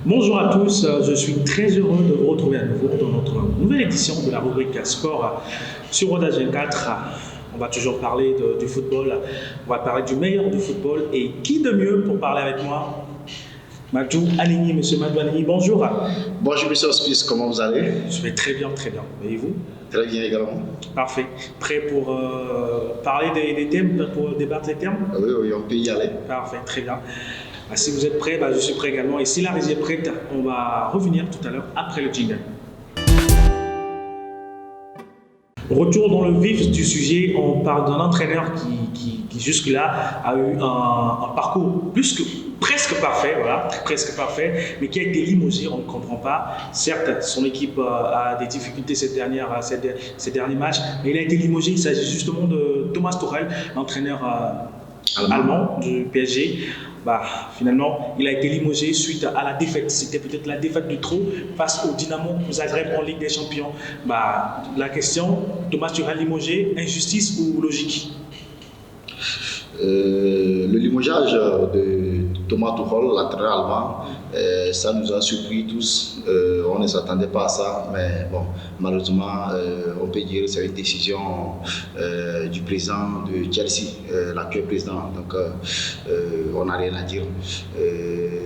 Bonjour à tous, je suis très heureux de vous retrouver à nouveau dans notre nouvelle édition de la rubrique Sport sur Rodage 24. On va toujours parler du football, on va parler du meilleur du football et qui de mieux pour parler avec moi? Madou Aligny, monsieur Madou Aligny, bonjour. Bonjour monsieur Hospice, comment vous allez? Je vais très bien, très bien. Et vous? Très bien également. Parfait. Prêt pour parler des thèmes, pour débattre des termes? Oui, on peut y aller. Parfait, très bien. Si vous êtes prêts, je suis prêt également. Et si la régie est prête, on va revenir tout à l'heure après le jingle. Retour dans le vif du sujet, on parle d'un entraîneur qui jusque-là a eu un parcours presque parfait, mais qui a été limogé, on ne comprend pas. Certes, son équipe a des difficultés ces derniers matchs, mais il a été limogé. Il s'agit justement de Thomas Tuchel, l'entraîneur allemand du PSG. Finalement, il a été limogé suite à la défaite. C'était peut-être la défaite de trop face au Dynamo Zagreb en Ligue des Champions. La question, Thomas Tuchel limogé, injustice ou logique? Le limogeage de Thomas Tuchel, l'entraîneur allemand, ça nous a surpris tous. On ne s'attendait pas à ça, mais bon, malheureusement, on peut dire que c'est une décision du président de Chelsea, l'actuel président. Donc, on n'a rien à dire.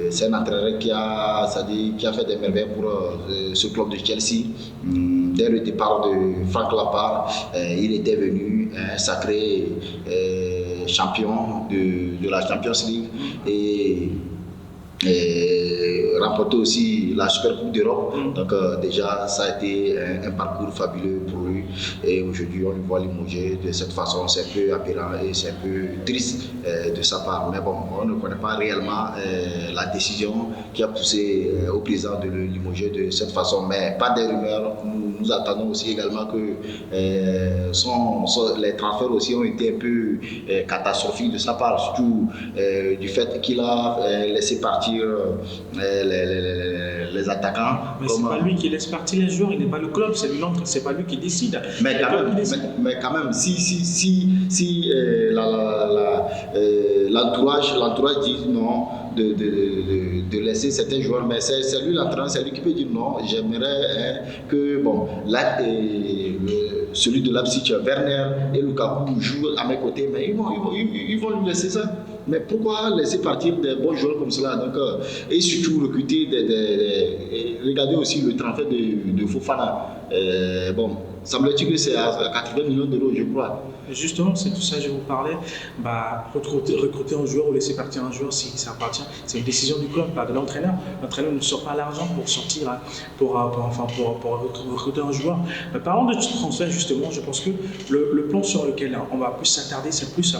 C'est un entraîneur qui a fait des merveilles pour ce club de Chelsea. Dès le départ de Frank Lampard, il était venu un sacré champion de la Champions League et remporter aussi la Super Coupe d'Europe. Donc déjà, ça a été un parcours fabuleux pour lui. Et aujourd'hui, on le voit limogé de cette façon. C'est un peu aberrant et c'est un peu triste de sa part. Mais bon, on ne connaît pas réellement la décision qui a poussé au président de le limoger de cette façon. Mais pas des rumeurs. Nous attendons aussi également que les transferts aussi ont été un peu catastrophiques de sa part. Surtout du fait qu'il a laissé partir les attaquants. Mais c'est pas lui qui laisse partir les joueurs, il n'est pas le club, c'est l'entraîneur, c'est pas lui qui décide. Mais quand même, si l'entourage dit non de laisser certains joueurs, mais c'est lui l'entraîneur, c'est lui qui peut dire non. J'aimerais que celui de Leipzig, Werner et Lukaku jouent à mes côtés, mais ils vont lui laisser ça. Mais pourquoi laisser partir des bons joueurs comme cela? Donc, et surtout recruter regardez aussi le transfert de Fofana. Semble-t-il que c'est à 80 millions d'euros, je crois. Justement, c'est tout ça que je vous parlais. Recruter un joueur ou laisser partir un joueur, si ça appartient, c'est une décision du club, pas de l'entraîneur. L'entraîneur ne sort pas l'argent pour sortir, pour recruter un joueur. Mais parlons de transfert, justement, je pense que le plan sur lequel on va plus s'attarder, c'est plus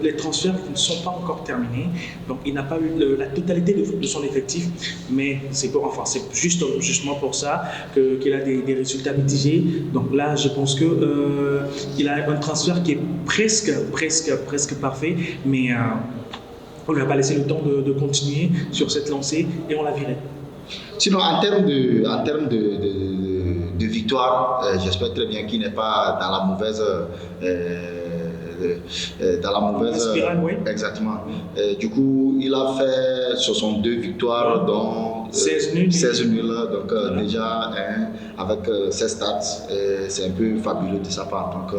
les transferts qui ne sont pas encore terminés. Donc, il n'a pas eu la totalité de son effectif, mais c'est justement pour ça qu'il a des résultats mitigés. Donc là, je pense qu'il a un transfert qui est presque parfait, mais on ne lui a pas laissé le temps de continuer sur cette lancée et on l'a viré. Sinon, en termes de victoire, j'espère très bien qu'il n'est pas dans la mauvaise spirale, oui. Exactement. Du coup, il a fait 62 victoires, dont 16 nuls. Donc déjà, avec 16 stats, c'est un peu fabuleux de sa part. Donc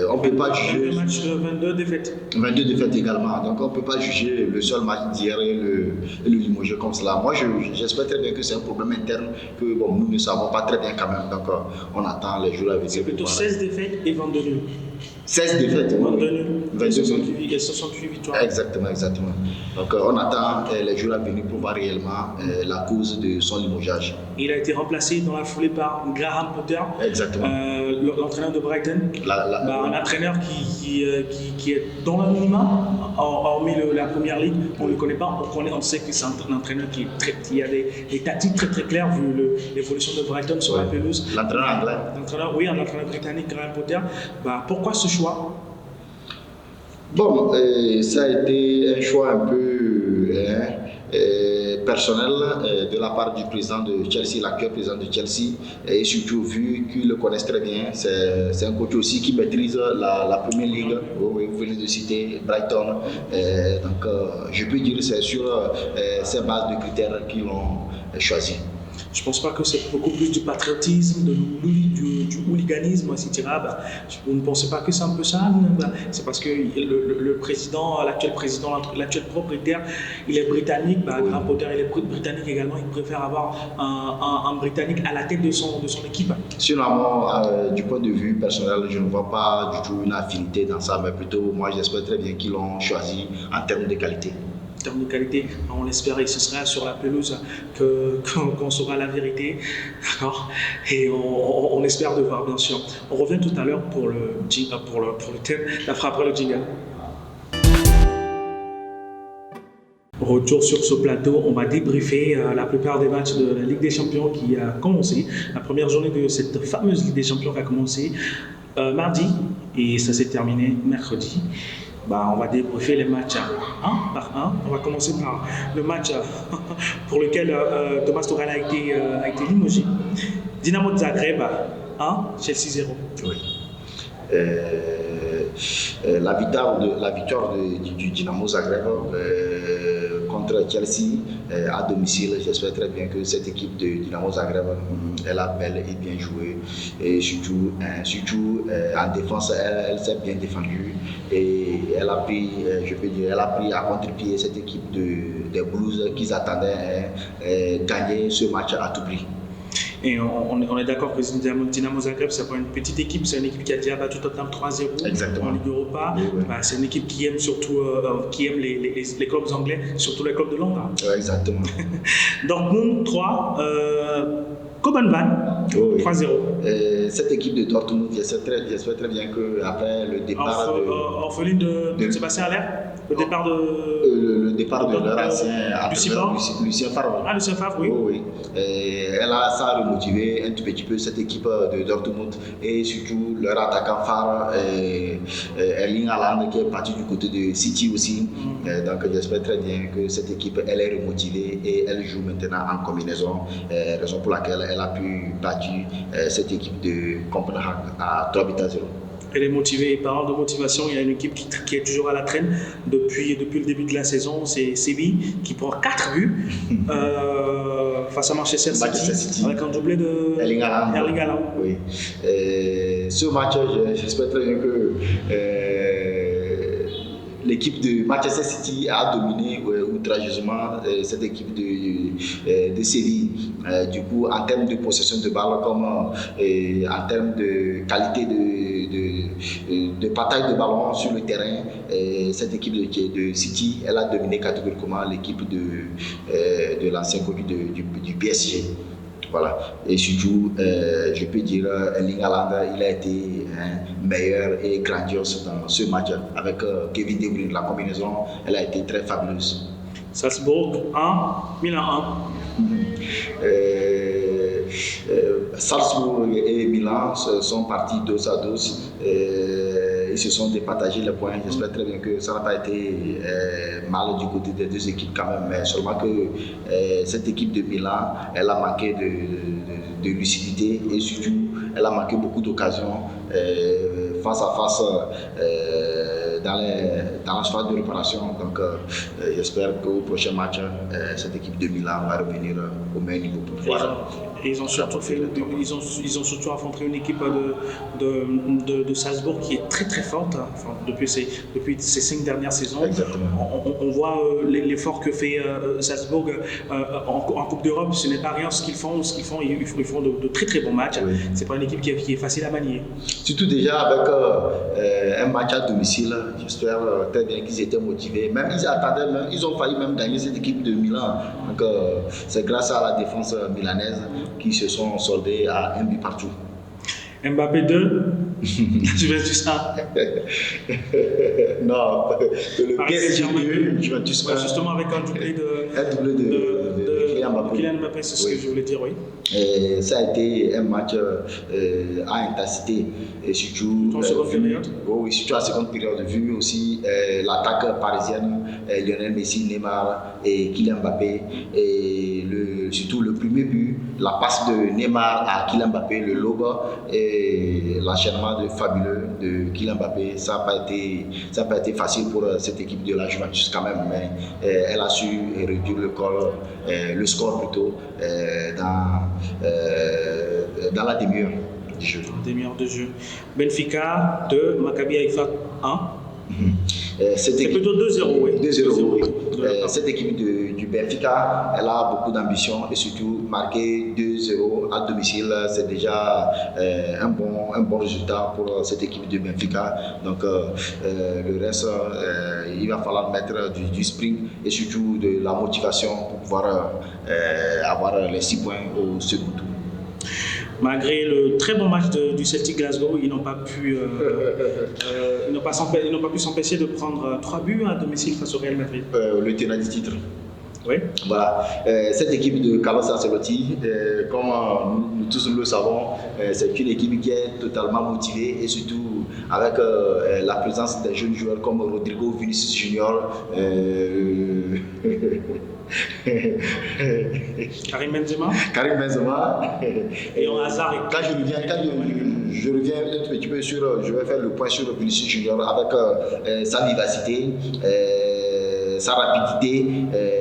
on ne peut pas juger. 22 défaites. 22 défaites également. Donc on ne peut pas juger le seul match d'hier et le limoger comme cela. Moi, j'espère très bien que c'est un problème interne que nous ne savons pas très bien quand même. Donc on attend les jours à venir. C'est plutôt 16 défaites et 22 nuls. 16 défaites. 22 nuls. 68 victoires. Exactement. Donc on attend les jours à venir pour voir réellement la cause de son limogeage. Il a été remplacé dans la foulée par Graham Potter. Exactement. L'entraîneur de Brighton. Un entraîneur qui est dans l'anonymat, hormis la première ligue. On ne le connaît pas. On sait que c'est un entraîneur qui a des tactiques très très claires vu l'évolution de Brighton sur la pelouse. L'entraîneur anglais. Un entraîneur britannique, Graham Potter. Pourquoi ce choix? Ça a été un choix un peu personnel de la part du président de Chelsea, l'actuel président de Chelsea, et surtout vu qu'ils le connaissent très bien. C'est un coach aussi qui maîtrise la première ligue. Oui, vous venez de citer Brighton. Donc je peux dire que c'est sur ces bases de critères qu'ils l'ont choisi. Je ne pense pas que c'est beaucoup plus du patriotisme, du hooliganisme, etc. Vous ne pensez pas que c'est un peu ça? C'est parce que le président, l'actuel propriétaire, il est britannique. Graham Potter, il est britannique également. Il préfère avoir un Britannique à la tête de son équipe. Sinon, du point de vue personnel, je ne vois pas du tout une affinité dans ça, mais plutôt, moi, j'espère très bien qu'ils l'ont choisi en termes de qualité. En termes de qualité, on l'espère, et ce sera sur la pelouse qu'on saura la vérité, d'accord? Et on espère de voir, bien sûr. On revient tout à l'heure pour le thème, la frappe après le jingle. Retour sur ce plateau, on va débriefer la plupart des matchs de la Ligue des Champions qui a commencé. La première journée de cette fameuse Ligue des Champions qui a commencé mardi et ça s'est terminé mercredi. On va débriefer les matchs un par un. On va commencer par le match pour lequel Thomas Tuchel a été limogé. Dynamo de Zagreb 1, Chelsea 0. Oui. La victoire du Dynamo Zagreb contre Chelsea à domicile, j'espère très bien que cette équipe de Dynamo Zagreb, elle a bel et bien joué, et surtout en défense, elle s'est bien défendue et elle a pris, à contre-pied cette équipe des Blues qu'ils attendaient gagner ce match à tout prix. Et on est d'accord que Dynamo Zagreb, c'est pas une petite équipe, c'est une équipe qui a déjà battu Tottenham 3-0 en Ligue Europa. Oui. C'est une équipe qui aime surtout les clubs anglais, surtout les clubs de Londres. Oui, exactement. Dortmund 3, Kopenhague 3-0. Cette équipe de Dortmund, j'espère très bien qu'après le départ orpheline de Sébastien Haller, le départ de leur ancien entraîneur, Lucien Favre. Ah, Lucien Favre, oui. Oui. Ça a remotivé un tout petit peu cette équipe de Dortmund et surtout leur attaquant phare, Erling Haaland, qui est parti du côté de City aussi. Donc j'espère très bien que cette équipe elle est remotivée et elle joue maintenant en combinaison, raison pour laquelle elle a pu battre cette équipe de Copenhague à 3-0. Elle est motivée. Et parlant de motivation, il y a une équipe qui est toujours à la traîne depuis le début de la saison. C'est Séville qui prend 4 buts face à Manchester City avec un doublé de Erling Haaland. Oui. Ce match, j'espère très bien que l'équipe de Manchester City a dominé outrageusement cette équipe de Séville. Du coup, en termes de possession de balle, comme en termes de qualité de partage de ballon sur le terrain, cette équipe de City, elle a dominé catégoriquement l'équipe de l'ancien coach du PSG. Voilà. Et surtout, je peux dire, Erling Haaland, il a été meilleur et grandiose dans ce match avec Kevin De Bruyne. La combinaison, elle a été très fabuleuse. Salzbourg 1, Milan 1. Salzbourg et Milan sont partis dos à dos. Ils se sont départagés les points. J'espère très bien que ça n'a pas été mal du côté des deux équipes quand même, mais seulement que cette équipe de Milan, elle a manqué de lucidité et surtout, elle a manqué beaucoup d'occasions face à face dans la phase de réparation. Donc j'espère qu'au prochain match, cette équipe de Milan va revenir au meilleur niveau pour pouvoir. Et ils ont surtout affronté une équipe de Salzbourg qui est très très forte, depuis ces 5 dernières saisons. Exactement. On voit l'effort que fait Salzbourg en Coupe d'Europe. Ce n'est pas rien ce qu'ils font. Ils font de très très bons matchs. Oui. C'est pas une équipe qui est facile à manier. Surtout déjà avec un match à domicile. J'espère très bien qu'ils étaient motivés. Même ils ont failli même gagner cette équipe de Milan. Donc c'est grâce à la défense milanaise qui se sont soldés à un but partout. Mbappé 2, Juventus 1. Non, le PSG 2, Juventus 1. Justement avec un doublé de Kylian Mbappé. Kylian Mbappé, c'est ce que je voulais dire, oui. Ça a été un match à intensité, et surtout en seconde période. Oui, surtout en seconde période, vu aussi l'attaque parisienne, Lionel Messi, Neymar et Kylian Mbappé, et surtout le premier but, la passe de Neymar à Kylian Mbappé, le logo et l'enchaînement fabuleux de Kylian Mbappé. Ça n'a pas été facile pour cette équipe de la Juventus quand même, mais elle a su réduire le score plutôt dans la demi-heure du jeu. Demi-heure de jeu. Benfica 2, Maccabi Haïfa 1. C'est plutôt 2-0, oui. 2-0, oui. Cette équipe du Benfica, elle a beaucoup d'ambition et surtout marquer 2-0 à domicile, c'est déjà un bon résultat pour cette équipe du Benfica. Donc le reste, il va falloir mettre du sprint et surtout de la motivation pour pouvoir avoir les 6 points au second tour. Malgré le très bon match du Celtic Glasgow, ils n'ont pas pu s'empêcher de prendre 3 buts à domicile face au Real Madrid. Le tenant du titre. Oui. Voilà. Cette équipe de Carlos Ancelotti, comme nous tous le savons, c'est une équipe qui est totalement motivée et surtout avec la présence des jeunes joueurs comme Rodrigo Vinicius Junior. Karim Benzema. Et en hasard. Quand je reviens un petit peu je vais faire le point sur Vinicius Junior avec sa vivacité. Sa rapidité,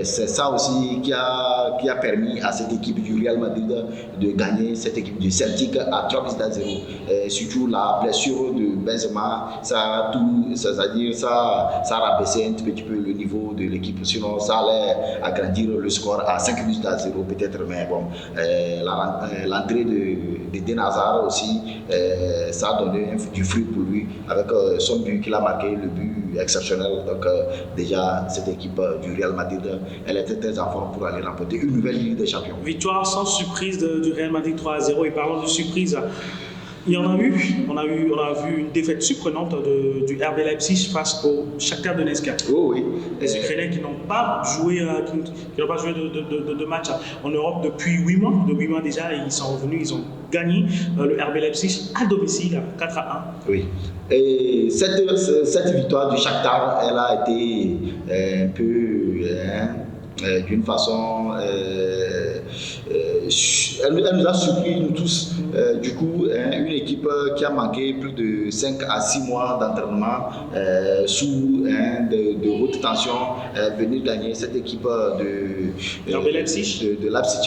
c'est ça aussi qui a permis à cette équipe du Real Madrid de gagner cette équipe du Celtic à 3-0. Surtout la blessure de Benzema, ça a rabaissé un petit peu le niveau de l'équipe, sinon ça allait agrandir le score à 5-0 peut-être, mais bon, l'entrée de Den Hazard aussi, ça a donné du fruit pour lui avec son but qu'il a marqué, le but exceptionnel. Donc déjà cette équipe du Real Madrid, elle était très en forme pour aller remporter une nouvelle Ligue des Champions. Victoire sans surprise du Real Madrid 3-0. Et parlant de surprise, il y en a eu. On a vu une défaite surprenante du RB Leipzig face au Shakhtar Donetsk. Oh oui. Les Ukrainiens qui n'ont pas joué, de match en Europe depuis 8 mois. De 8 mois déjà, ils sont revenus, ils ont gagné le RB Leipzig à domicile 4-1. Oui. Et cette victoire du Shakhtar, elle a été un peu d'une façon, elle nous a surpris nous tous. Du coup, une équipe qui a manqué plus de 5 à 6 mois d'entraînement sous de haute tension, venir gagner cette équipe de Leipzig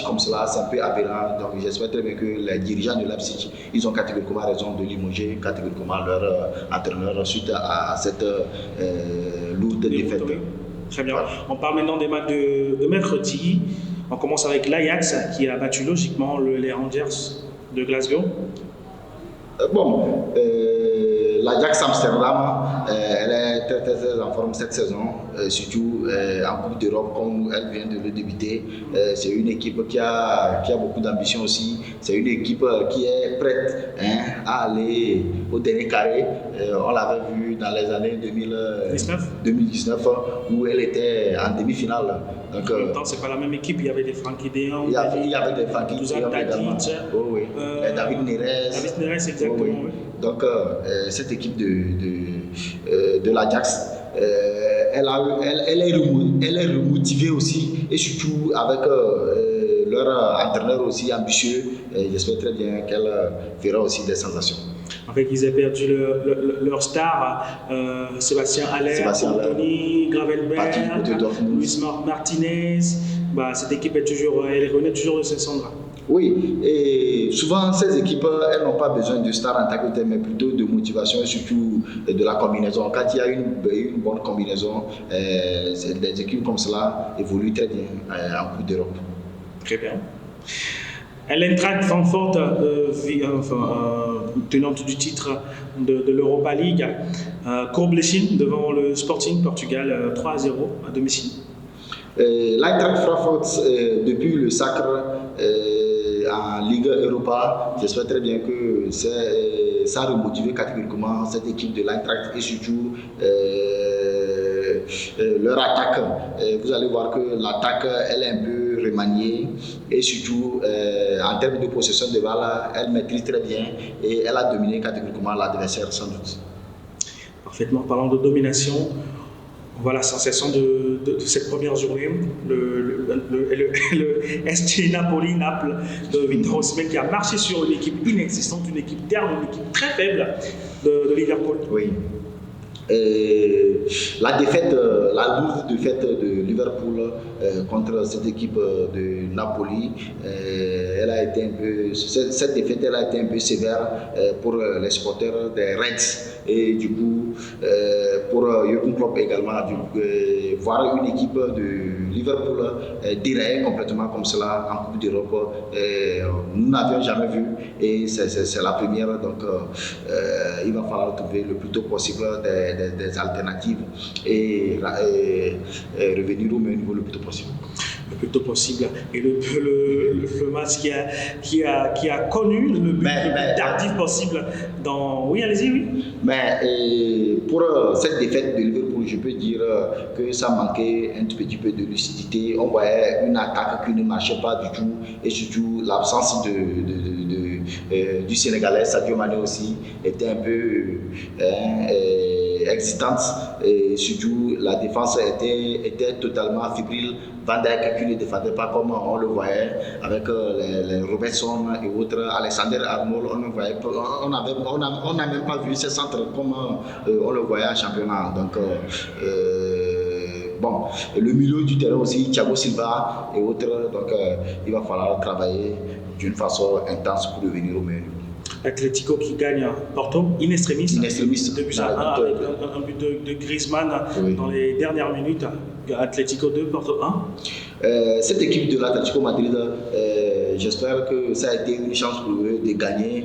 comme cela, c'est un peu aberrant. Donc j'espère très bien que les dirigeants de Leipzig, ils ont catégoriquement raison de limoger catégoriquement leur entraîneur suite à cette lourde défaite. Très bien. On parle maintenant des matchs de mercredi. On commence avec l'Ajax qui a battu logiquement les Rangers de Glasgow. L'Ajax Amsterdam, elle est très, très, très en forme cette saison, surtout en Coupe d'Europe comme elle vient de le débuter. C'est une équipe qui a beaucoup d'ambition aussi. C'est une équipe qui est prête à aller au dernier carré. On l'avait vu dans les années 2019 où elle était en demi-finale. Donc, en même temps, ce n'est pas la même équipe. Il y avait des Frankie de Jong, il y avait des Frankie de Jong également. David Neres, exactement. Oui. Donc, cette équipe de l'Ajax, elle est remotivée aussi, et surtout avec leur entraîneur aussi ambitieux. J'espère très bien qu'elle fera aussi des sensations. En fait, ils ont perdu leur star, Sébastien Haller, Anthony Gravenberch, Luis Martinez. Cette équipe elle renaît toujours de ses cendres. Oui, et souvent ces équipes, elles n'ont pas besoin de stars en tant que tel, mais plutôt de motivation et surtout de la combinaison. Quand il y a une bonne combinaison, des équipes comme cela évoluent très bien en Coupe d'Europe. Très bien. L'Eintracht Francfort, tenante du titre de l'Europa League, courbe l'échine devant le Sporting Portugal 3-0 à domicile. L'Eintracht Francfort, depuis le sacre en Ligue Europa, j'espère très bien que ça a remotivé catégoriquement cette équipe de l'Eintracht et surtout leur attaque. Vous allez voir que l'attaque, elle est un peu peu remaniée et surtout en termes de possession de balle, elle maîtrise très bien et elle a dominé catégoriquement l'adversaire sans doute. Parfaitement, parlant de domination, on voit la sensation de cette première journée, le SC Naples de Victor Osimhen qui a marché sur une équipe inexistante, une équipe terne, une équipe très faible de Liverpool. Oui. La lourde défaite de Liverpool contre cette équipe de Napoli, cette défaite elle a été un peu sévère pour les supporters des Reds et du coup pour Jürgen Klopp également, voir une équipe de Liverpool dérailler complètement comme cela en Coupe d'Europe, nous n'avions jamais vu et c'est la première, donc il va falloir trouver le plus tôt possible des alternatives et revenir au même niveau le plus tôt possible. Le plus tôt possible. Et le match qui a connu le but le plus tardif possible dans... Oui, allez-y, oui. Mais pour cette défaite de Liverpool, je peux dire que ça manquait un tout petit peu de lucidité. On voyait une attaque qui ne marchait pas du tout et surtout l'absence du Sénégalais, Sadio Mané aussi, était un peu existante et surtout la défense était totalement fébrile. Van Dijk qui ne défendait pas comme on le voyait avec les Robertson et autres, Alexander Arnold, on n'a même pas vu ces centres comme on le voyait en championnat. Donc bon, le milieu du terrain aussi, Thiago Silva et autres, donc il va falloir travailler d'une façon intense pour devenir au meilleur niveau. Atlético qui gagne Porto, in extremis, 2 buts à 1 avec un but de Griezmann dans les dernières minutes. Atlético 2, Porto 1. Cette équipe de l'Atlético Madrid, j'espère que ça a été une chance pour eux de gagner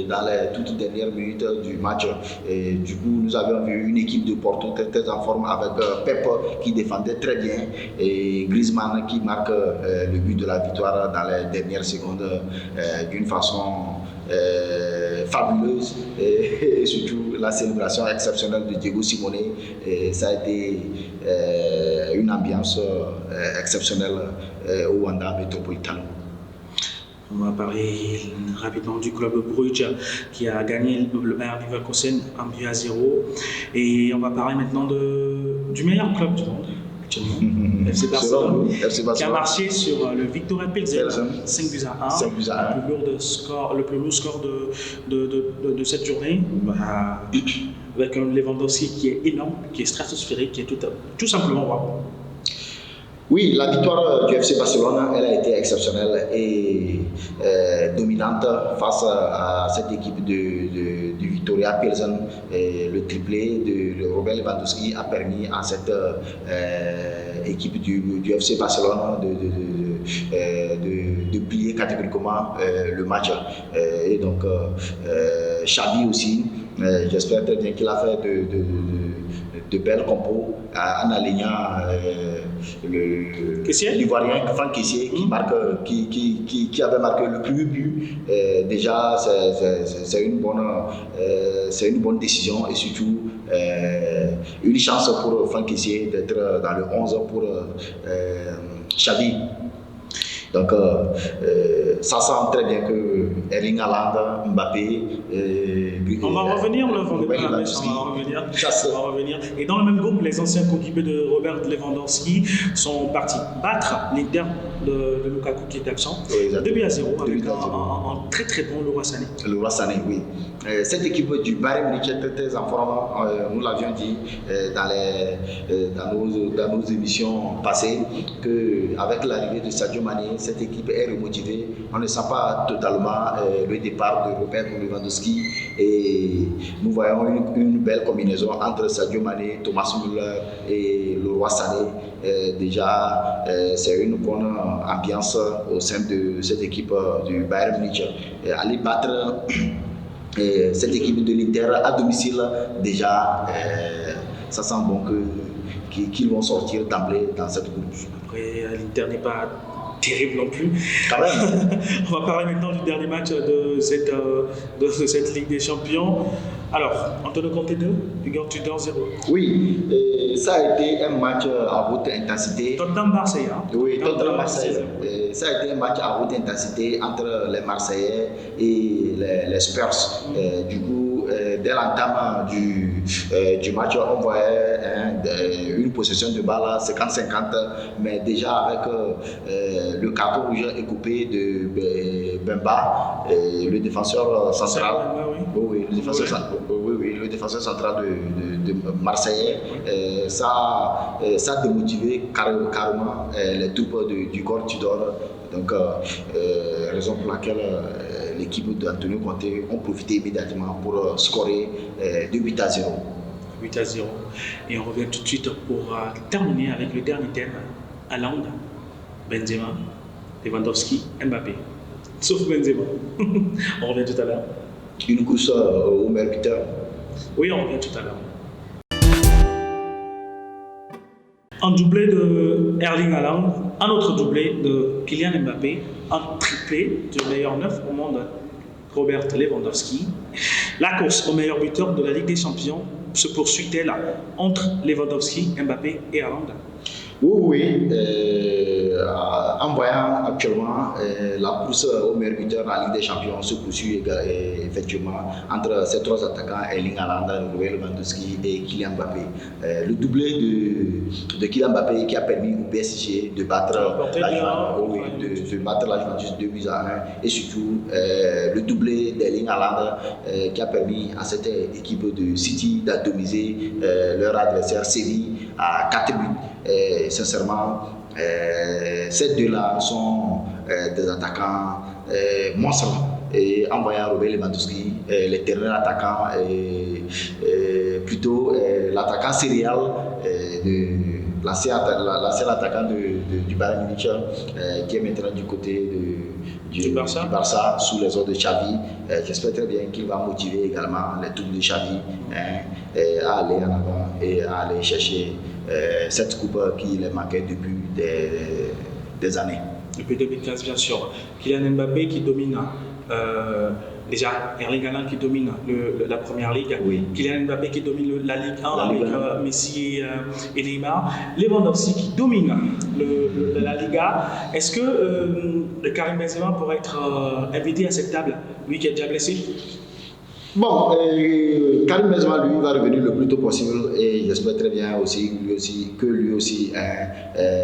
dans les toutes dernières minutes du match. Et du coup, nous avons vu une équipe de Porto très en forme avec Pep qui défendait très bien et Griezmann qui marque le but de la victoire dans les dernières secondes d'une façon fabuleuse et surtout la célébration exceptionnelle de Diego Simeone. Ça a été une ambiance exceptionnelle au Wanda Metropolitano. On va parler rapidement du club Bruges qui a gagné le Bayer Leverkusen 1-0 et on va parler maintenant du meilleur club du monde. FC Barcelone, qui a marché sur le Victoria Pilsen 5 buts à 1, le plus lourd score de cette journée, avec un Lewandowski qui est énorme, qui est stratosphérique, qui est tout simplement wow. Oui, la victoire du FC Barcelone, elle a été exceptionnelle et dominante face à cette équipe du Victoria Pilsen. Le triplé de Robert Lewandowski a permis à cette équipe du FC Barcelone de plier catégoriquement le match. Et donc, Xavi aussi, j'espère très bien qu'il a fait de belles compos en alignant l'Ivoirien Franck Kessié qui avait marqué le premier but. Déjà, c'est une bonne décision et surtout une chance pour Franck Kessié d'être dans le 11 pour Xavi. Donc, ça sent très bien que Erling Haaland, Mbappé, on va revenir. Et dans le même groupe, les anciens coéquipiers de Robert Lewandowski sont partis battre l'Inter de Lukaku qui est absent. 2-0 avec un très très bon Leroy Sané. Leroy Sané, oui. Cette équipe du Bayern Munich est très en forme, nous l'avions dit dans nos émissions passées, qu'avec l'arrivée de Sadio Mané, cette équipe est remotivée. On ne sent pas totalement le départ de Robert Lewandowski et nous voyons une belle combinaison entre Sadio Mané, Thomas Müller et Leroy Sané. Déjà, c'est une bonne ambiance au sein de cette équipe du Bayern Munich. Aller battre cette équipe de l'Inter à domicile, déjà, ça sent bon qu'ils vont sortir d'emblée dans cette groupe. Après, l'Inter n'est pas terrible non plus. Quand même. On va parler maintenant du dernier match de cette Ligue des Champions. Alors, Antonio Conte 2, Igor Tudor 0. Oui, ça a été un match à haute intensité. Tottenham-Marseille. Hein? Oui, Tottenham-Marseille. Ça a été un match à haute intensité entre les Marseillais et les Spurs. Du coup, dès l'entame du match, on voyait une possession de balle à 50-50, mais déjà avec le carton rouge écoupé de Bemba, le défenseur central. Oui, le défenseur central de Marseillais, ça a démotivé carrément les troupes du corps Tudor. Donc, raison pour laquelle l'équipe d'Antonio Conte ont profité immédiatement pour scorer 2-0. 8-0. Et on revient tout de suite pour terminer avec le dernier thème. Haaland, Benzema, Lewandowski, Mbappé. Sauf Benzema. On revient tout à l'heure. Une course au meilleur buteur. Oui, on revient tout à l'heure. Un doublé de Erling Haaland, un autre doublé de Kylian Mbappé, un triplé du meilleur neuf au monde, Robert Lewandowski. La course au meilleur buteur de la Ligue des Champions se poursuit-elle entre Lewandowski, Mbappé et Haaland? Oui. En voyant actuellement la course au meilleur buteur à la Ligue des Champions se poursuit effectivement entre ces trois attaquants, Erling Haaland, Robert Lewandowski et Kylian Mbappé. Le doublé de Kylian Mbappé qui a permis au PSG de battre la Juventus 2-1 et surtout le doublé d'Erling Haaland qui a permis à cette équipe de City d'atomiser leur adversaire Séville à 4 buts. Et sincèrement, ces deux-là sont des attaquants monstres. Et en voyant Robert Lewandowski, l'éternel attaquant, plutôt l'attaquant serial de l'ancien attaquant du Bayern Munich, qui est maintenant du côté du Barça sous les ordres de Xavi. J'espère très bien qu'il va motiver également les troupes de Xavi à aller en avant et à aller chercher cette coupe qui les manquait depuis des années. Depuis 2015, bien sûr. Kylian Mbappé qui domine, déjà Erling Haaland qui domine la première ligue, oui. Kylian Mbappé qui domine la Ligue 1 avec Messi et Neymar, Lewandowski qui domine la Liga. Est-ce que Karim Benzema pourrait être invité à cette table, lui qui est déjà blessé? Bon, Karim Benzema, lui, va revenir le plus tôt possible et j'espère très bien que lui aussi,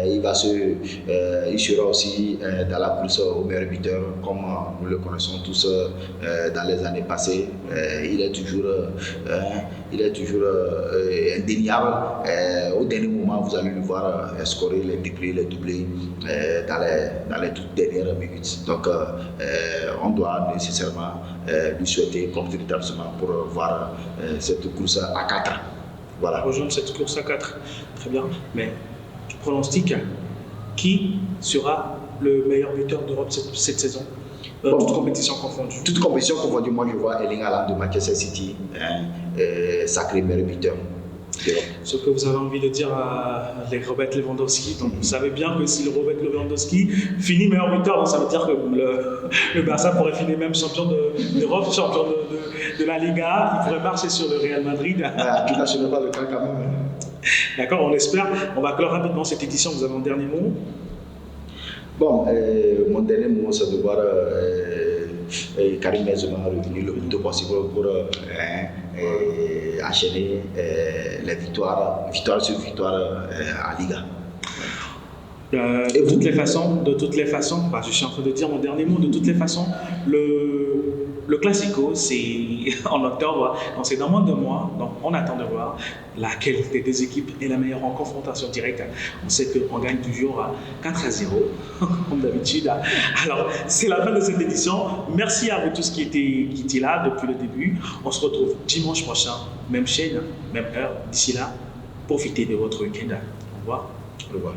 il sera aussi dans la course au meilleur buteur, comme nous le connaissons tous dans les années passées. Il est toujours indéniable. Au dernier moment, vous allez le voir scorer les triplés, les doublés dans les toutes dernières minutes. Donc, on doit nécessairement lui souhaiter comme pour voir cette course à 4. Voilà. Rejoindre cette course à 4. Très bien. Mais tu pronostiques qui sera le meilleur buteur d'Europe cette saison? Toute compétition confondue. Toute compétition confondue, moi je vois Erling Haaland de Manchester City, sacré meilleur buteur. Ce que vous avez envie de dire à Robert Lewandowski, donc vous savez bien que si le Robert Lewandowski finit meilleur buteur, ça veut dire que le Barça pourrait finir même champion d'Europe, champion de la Liga, il pourrait marcher sur le Real Madrid. Ce n'est pas le cas quand même. D'accord, on l'espère. On va clore rapidement cette édition, vous avez un dernier mot? Bon, mon dernier mot, c'est de voir Karim Benzema revenir le plus tôt possible pour enchaîner les victoires sur victoire en Liga. De toutes les façons, je suis en train de dire mon dernier mot, de toutes les façons, le Classico, c'est en octobre, donc c'est dans moins de mois, donc on attend de voir laquelle des deux équipes est la meilleure en confrontation directe. On sait qu'on gagne toujours 4-0, comme d'habitude. Alors, c'est la fin de cette édition. Merci à vous tous qui étaient là depuis le début. On se retrouve dimanche prochain, même chaîne, même heure. D'ici là, profitez de votre week-end. Au revoir. Au revoir.